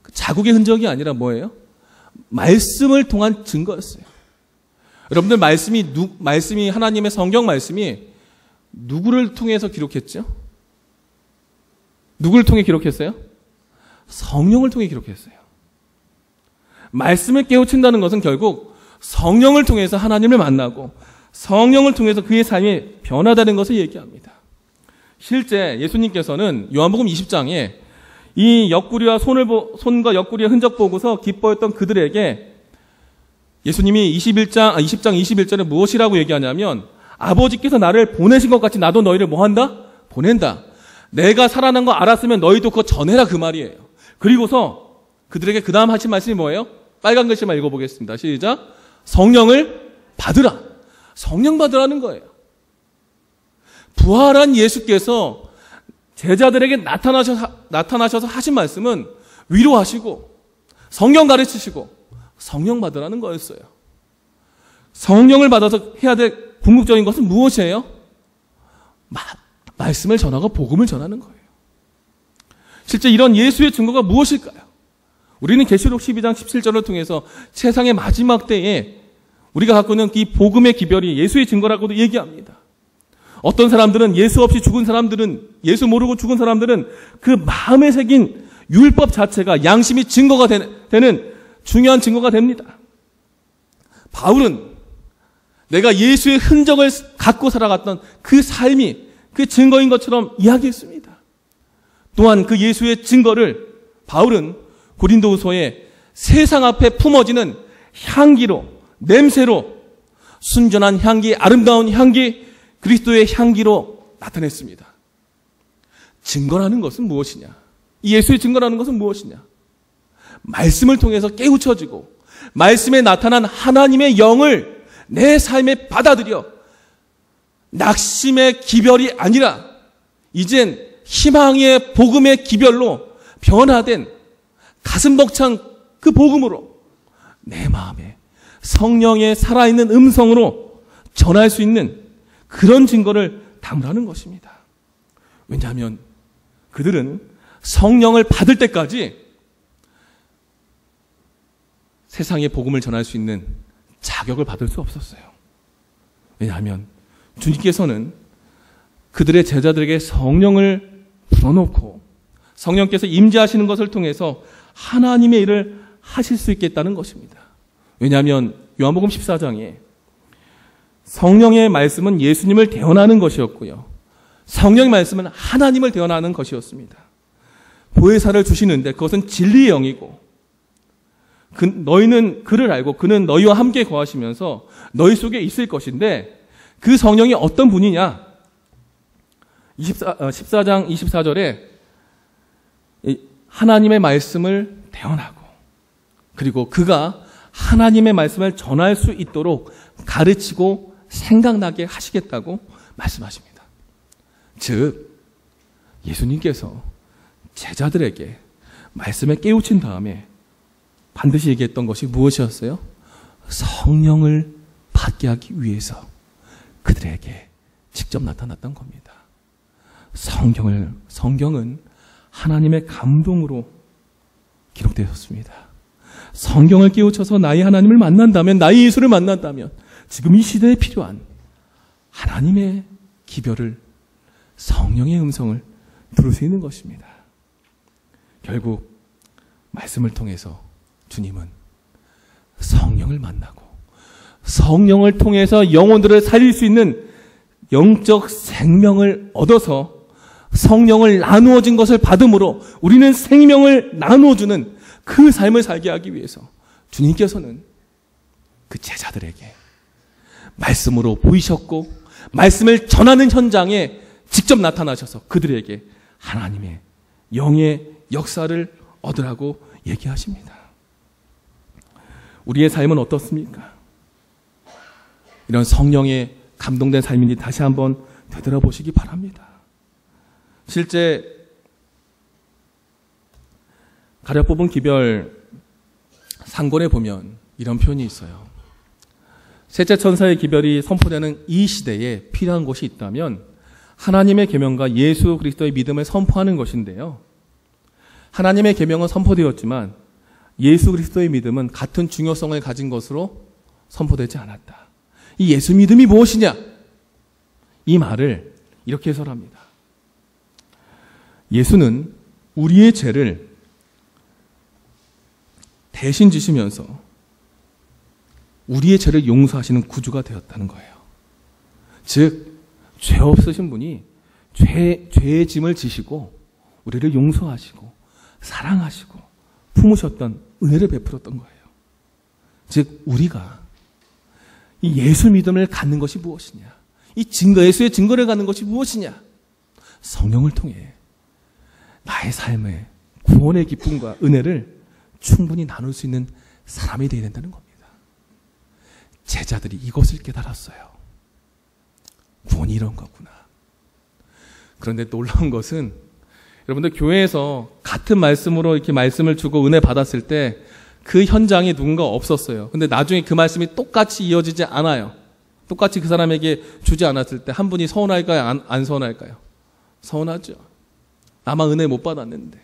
그 자국의 흔적이 아니라 뭐예요? 말씀을 통한 증거였어요. 여러분들 말씀이 하나님의 성경 말씀이 누구를 통해서 기록했죠? 누구를 통해 기록했어요? 성령을 통해 기록했어요. 말씀을 깨우친다는 것은 결국 성령을 통해서 하나님을 만나고 성령을 통해서 그의 삶이 변화되는 것을 얘기합니다. 실제 예수님께서는 요한복음 20장에 이 옆구리와 손과 옆구리의 흔적 보고서 기뻐했던 그들에게 예수님이 20장 21절에 무엇이라고 얘기하냐면 아버지께서 나를 보내신 것 같이 나도 너희를 뭐한다? 보낸다. 내가 살아난 거 알았으면 너희도 그거 전해라 그 말이에요. 그리고서 그들에게 그 다음 하신 말씀이 뭐예요? 빨간 글씨만 읽어보겠습니다. 시작. 성령을 받으라. 성령 받으라는 거예요. 부활한 예수께서 제자들에게 나타나셔서 하신 말씀은 위로하시고 성령 가르치시고 성령 받으라는 거였어요. 성령을 받아서 해야 될 궁극적인 것은 무엇이에요? 말씀을 전하고 복음을 전하는 거예요. 실제 이런 예수의 증거가 무엇일까요? 우리는 계시록 12장 17절을 통해서 세상의 마지막 때에 우리가 갖고 있는 이 복음의 기별이 예수의 증거라고도 얘기합니다. 어떤 사람들은 예수 없이 죽은 사람들은, 예수 모르고 죽은 사람들은 그 마음에 새긴 율법 자체가 양심이 증거가 되는 중요한 증거가 됩니다. 바울은 내가 예수의 흔적을 갖고 살아갔던 그 삶이 그 증거인 것처럼 이야기했습니다. 또한 그 예수의 증거를 바울은 고린도후서에 세상 앞에 품어지는 향기로, 냄새로, 순전한 향기, 아름다운 향기, 그리스도의 향기로 나타냈습니다. 증거라는 것은 무엇이냐? 이 예수의 증거라는 것은 무엇이냐? 말씀을 통해서 깨우쳐지고 말씀에 나타난 하나님의 영을 내 삶에 받아들여 낙심의 기별이 아니라 이젠 희망의 복음의 기별로 변화된 가슴 벅찬 그 복음으로 내 마음에 성령의 살아있는 음성으로 전할 수 있는 그런 증거를 담으라는 것입니다. 왜냐하면 그들은 성령을 받을 때까지 세상의 복음을 전할 수 있는 자격을 받을 수 없었어요. 왜냐하면 주님께서는 그들의 제자들에게 성령을 불어넣고 성령께서 임재하시는 것을 통해서 하나님의 일을 하실 수 있겠다는 것입니다. 왜냐하면 요한복음 14장에 성령의 말씀은 예수님을 대언하는 것이었고요. 성령의 말씀은 하나님을 대언하는 것이었습니다. 보혜사를 주시는데 그것은 진리의 영이고 너희는 그를 알고 그는 너희와 함께 거하시면서 너희 속에 있을 것인데 그 성령이 어떤 분이냐? 14장 24절에 하나님의 말씀을 대언하고 그리고 그가 하나님의 말씀을 전할 수 있도록 가르치고 생각나게 하시겠다고 말씀하십니다. 즉 예수님께서 제자들에게 말씀에 깨우친 다음에 반드시 얘기했던 것이 무엇이었어요? 성령을 받게 하기 위해서 그들에게 직접 나타났던 겁니다. 성경은 하나님의 감동으로 기록되었습니다. 성경을 깨우쳐서 나의 하나님을 만난다면, 나의 예수를 만난다면 지금 이 시대에 필요한 하나님의 기별을, 성령의 음성을 들을 수 있는 것입니다. 결국 말씀을 통해서 주님은 성령을 만나고 성령을 통해서 영혼들을 살릴 수 있는 영적 생명을 얻어서 성령을 나누어진 것을 받음으로 우리는 생명을 나누어주는 그 삶을 살게 하기 위해서 주님께서는 그 제자들에게 말씀으로 보이셨고 말씀을 전하는 현장에 직접 나타나셔서 그들에게 하나님의 영의 역사를 얻으라고 얘기하십니다. 우리의 삶은 어떻습니까? 이런 성령에 감동된 삶인지 다시 한번 되돌아보시기 바랍니다. 실제 가려 뽑은 기별 상권에 보면 이런 표현이 있어요. 셋째 천사의 기별이 선포되는 이 시대에 필요한 것이 있다면 하나님의 계명과 예수 그리스도의 믿음을 선포하는 것인데요. 하나님의 계명은 선포되었지만 예수 그리스도의 믿음은 같은 중요성을 가진 것으로 선포되지 않았다. 이 예수 믿음이 무엇이냐? 이 말을 이렇게 해설합니다. 예수는 우리의 죄를 대신 지시면서 우리의 죄를 용서하시는 구주가 되었다는 거예요. 즉, 죄 없으신 분이 죄의 짐을 지시고 우리를 용서하시고 사랑하시고 품으셨던 은혜를 베풀었던 거예요. 즉, 우리가 이 예수 믿음을 갖는 것이 무엇이냐? 이 예수의 증거를 갖는 것이 무엇이냐? 성령을 통해 나의 삶의 구원의 기쁨과 은혜를 충분히 나눌 수 있는 사람이 되어야 된다는 겁니다. 제자들이 이것을 깨달았어요. 구원이 이런 거구나. 그런데 놀라운 것은 여러분들 교회에서 같은 말씀으로 이렇게 말씀을 주고 은혜 받았을 때 그 현장에 누군가 없었어요. 근데 나중에 그 말씀이 똑같이 이어지지 않아요. 똑같이 그 사람에게 주지 않았을 때 한 분이 서운할까요? 안 서운할까요? 서운하죠. 나만 은혜 못 받았는데.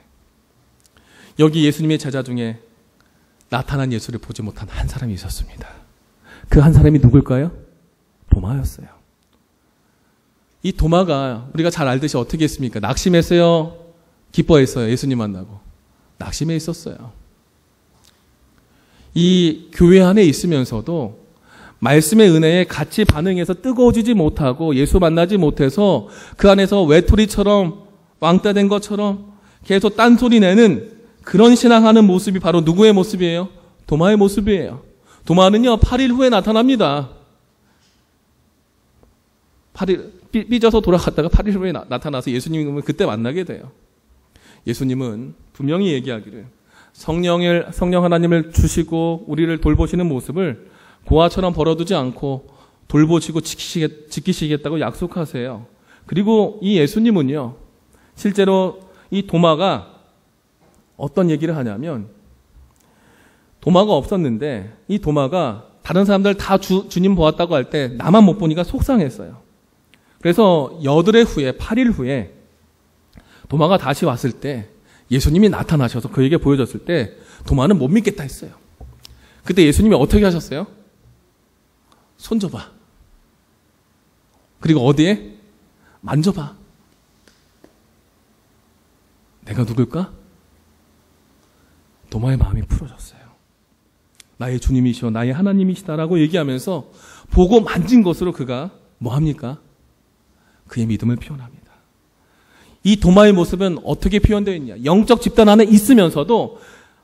여기 예수님의 제자 중에 나타난 예수를 보지 못한 한 사람이 있었습니다. 그 한 사람이 누굴까요? 도마였어요. 이 도마가 우리가 잘 알듯이 어떻게 했습니까? 낙심했어요? 기뻐했어요? 예수님 만나고. 낙심해 있었어요. 이 교회 안에 있으면서도 말씀의 은혜에 같이 반응해서 뜨거워지지 못하고 예수 만나지 못해서 그 안에서 외톨이처럼 왕따 된 것처럼 계속 딴소리 내는 그런 신앙하는 모습이 바로 누구의 모습이에요? 도마의 모습이에요. 도마는요, 8일 후에 나타납니다. 8일, 삐져서 돌아갔다가 8일 후에 나타나서 예수님을 그때 만나게 돼요. 예수님은 분명히 얘기하기를 성령 하나님을 주시고 우리를 돌보시는 모습을 고아처럼 버려두지 않고 돌보시고 지키시겠다고 약속하세요. 그리고 이 예수님은요, 실제로 이 도마가 어떤 얘기를 하냐면, 도마가 없었는데 이 도마가 다른 사람들 다 주님 보았다고 할 때 나만 못 보니까 속상했어요. 그래서 8일 후에 도마가 다시 왔을 때 예수님이 나타나셔서 그에게 보여줬을 때 도마는 못 믿겠다 했어요. 그때 예수님이 어떻게 하셨어요? 손 줘봐. 그리고 어디에? 만져봐. 내가 누굴까? 도마의 마음이 풀어졌어요. 나의 주님이시오, 나의 하나님이시다라고 얘기하면서 보고 만진 것으로 그가 뭐합니까? 그의 믿음을 표현합니다. 이 도마의 모습은 어떻게 표현되어 있냐? 영적 집단 안에 있으면서도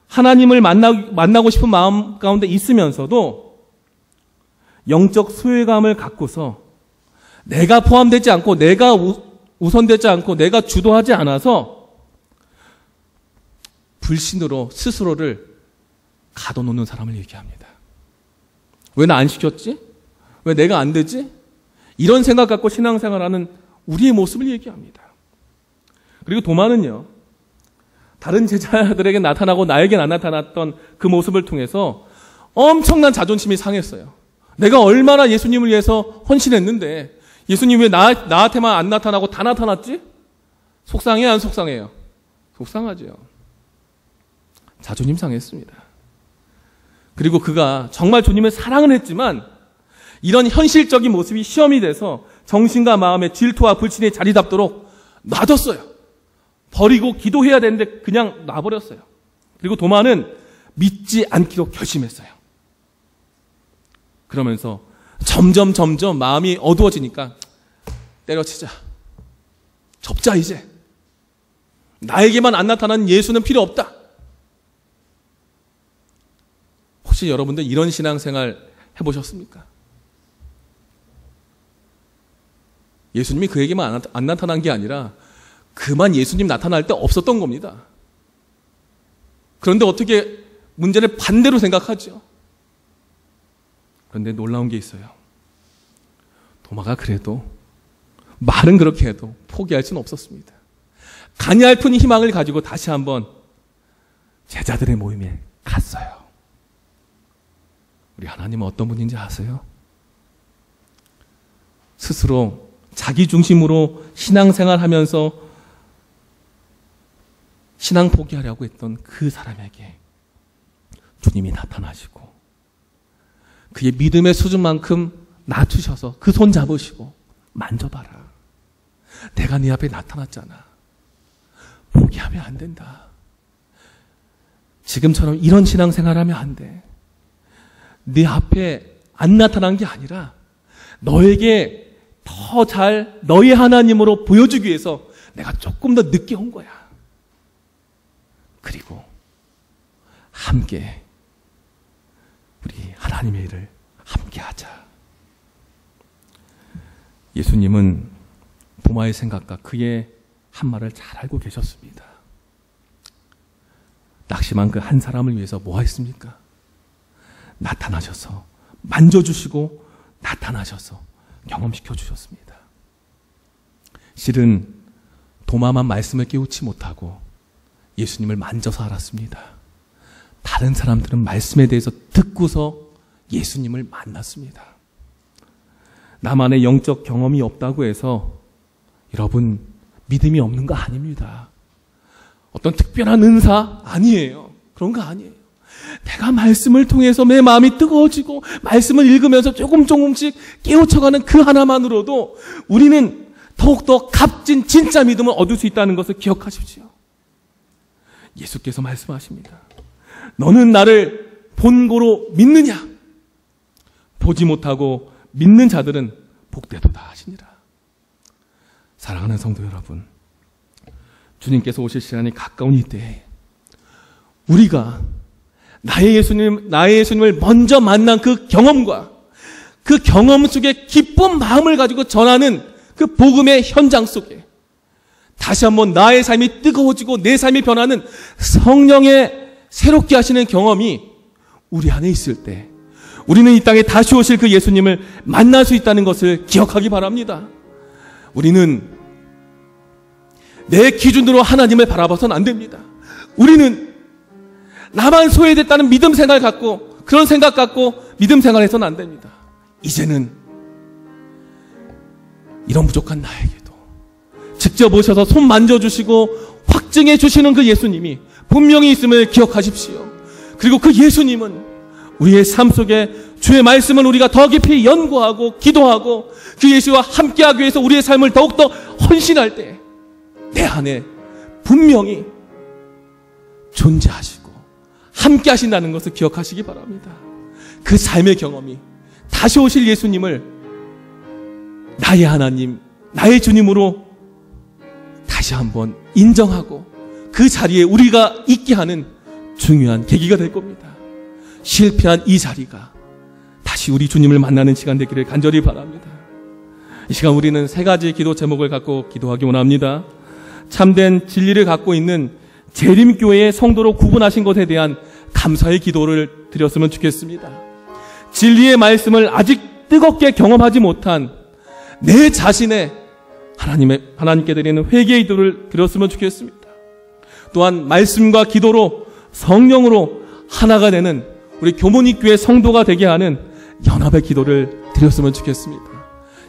하나님을 만나고 싶은 마음 가운데 있으면서도 영적 소외감을 갖고서 내가 포함되지 않고 내가 우선되지 않고 내가 주도하지 않아서 불신으로 스스로를 가둬놓는 사람을 얘기합니다. 왜 나 안 시켰지? 왜 내가 안 되지? 이런 생각 갖고 신앙생활하는 우리의 모습을 얘기합니다. 그리고 도마는요, 다른 제자들에게 나타나고 나에겐 안 나타났던 그 모습을 통해서 엄청난 자존심이 상했어요. 내가 얼마나 예수님을 위해서 헌신했는데 예수님 왜 나한테만 안 나타나고 다 나타났지? 속상해요, 안 속상해요? 속상하죠. 자존심 상했습니다. 그리고 그가 정말 주님을 사랑은 했지만 이런 현실적인 모습이 시험이 돼서 정신과 마음의 질투와 불신이 자리 잡도록 놔뒀어요. 버리고 기도해야 되는데 그냥 놔버렸어요. 그리고 도마는 믿지 않기로 결심했어요. 그러면서 점점 마음이 어두워지니까 때려치자. 접자 이제. 나에게만 안 나타나는 예수는 필요 없다. 혹시 여러분들 이런 신앙생활 해보셨습니까? 예수님이 그에게만 안 나타난 게 아니라 그만 예수님 나타날 때 없었던 겁니다. 그런데 어떻게 문제를 반대로 생각하죠? 그런데 놀라운 게 있어요. 도마가 그래도 말은 그렇게 해도 포기할 수는 없었습니다. 가냘픈 희망을 가지고 다시 한번 제자들의 모임에 갔어요. 우리 하나님은 어떤 분인지 아세요? 스스로 자기 중심으로 신앙생활하면서 신앙 포기하려고 했던 그 사람에게 주님이 나타나시고 그의 믿음의 수준만큼 낮추셔서 그 손 잡으시고 만져봐라. 내가 네 앞에 나타났잖아. 포기하면 안 된다. 지금처럼 이런 신앙생활하면 안 돼. 네 앞에 안 나타난 게 아니라 너에게 더 잘 너의 하나님으로 보여주기 위해서 내가 조금 더 늦게 온 거야. 그리고 함께 우리 하나님의 일을 함께 하자. 예수님은 도마의 생각과 그의 한 말을 잘 알고 계셨습니다. 낙심한 그 한 사람을 위해서 뭐 했습니까? 나타나셔서 만져주시고 나타나셔서 경험시켜 주셨습니다. 실은 도마만 말씀을 깨우치 못하고 예수님을 만져서 알았습니다. 다른 사람들은 말씀에 대해서 듣고서 예수님을 만났습니다. 나만의 영적 경험이 없다고 해서 여러분 믿음이 없는 거 아닙니다. 어떤 특별한 은사 아니에요. 그런 거 아니에요. 내가 말씀을 통해서 내 마음이 뜨거워지고 말씀을 읽으면서 조금씩 깨우쳐가는 그 하나만으로도 우리는 더욱더 값진 진짜 믿음을 얻을 수 있다는 것을 기억하십시오. 예수께서 말씀하십니다. 너는 나를 본고로 믿느냐? 보지 못하고 믿는 자들은 복되도다 하시니라. 사랑하는 성도 여러분, 주님께서 오실 시간이 가까운 이때에 우리가 나의 예수님을 먼저 만난 그 경험과 그 경험 속에 기쁜 마음을 가지고 전하는 그 복음의 현장 속에 다시 한번 나의 삶이 뜨거워지고 내 삶이 변하는 성령의 새롭게 하시는 경험이 우리 안에 있을 때 우리는 이 땅에 다시 오실 그 예수님을 만날 수 있다는 것을 기억하기 바랍니다. 우리는 내 기준으로 하나님을 바라봐서는 안 됩니다. 우리는 나만 소외됐다는 믿음 생활 갖고 그런 생각 갖고 믿음 생활해서는 안 됩니다. 이제는 이런 부족한 나에게도 직접 오셔서 손 만져주시고 확증해 주시는 그 예수님이 분명히 있음을 기억하십시오. 그리고 그 예수님은 우리의 삶 속에 주의 말씀을 우리가 더 깊이 연구하고 기도하고 그 예수와 함께하기 위해서 우리의 삶을 더욱더 헌신할 때 내 안에 분명히 존재하시고 함께 하신다는 것을 기억하시기 바랍니다. 그 삶의 경험이 다시 오실 예수님을 나의 하나님, 나의 주님으로 다시 한번 인정하고 그 자리에 우리가 있게 하는 중요한 계기가 될 겁니다. 실패한 이 자리가 다시 우리 주님을 만나는 시간 되기를 간절히 바랍니다. 이 시간 우리는 세 가지 기도 제목을 갖고 기도하기 원합니다. 참된 진리를 갖고 있는 재림교회의 성도로 구분하신 것에 대한 감사의 기도를 드렸으면 좋겠습니다. 진리의 말씀을 아직 뜨겁게 경험하지 못한 내 자신의 하나님께 드리는 회개의 기도를 드렸으면 좋겠습니다. 또한 말씀과 기도로 성령으로 하나가 되는 우리 교모닉교회 성도가 되게 하는 연합의 기도를 드렸으면 좋겠습니다.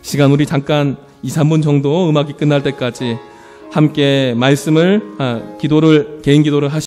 시간 우리 잠깐 2, 3분 정도 음악이 끝날 때까지 함께 말씀을 기도를 개인 기도를 하시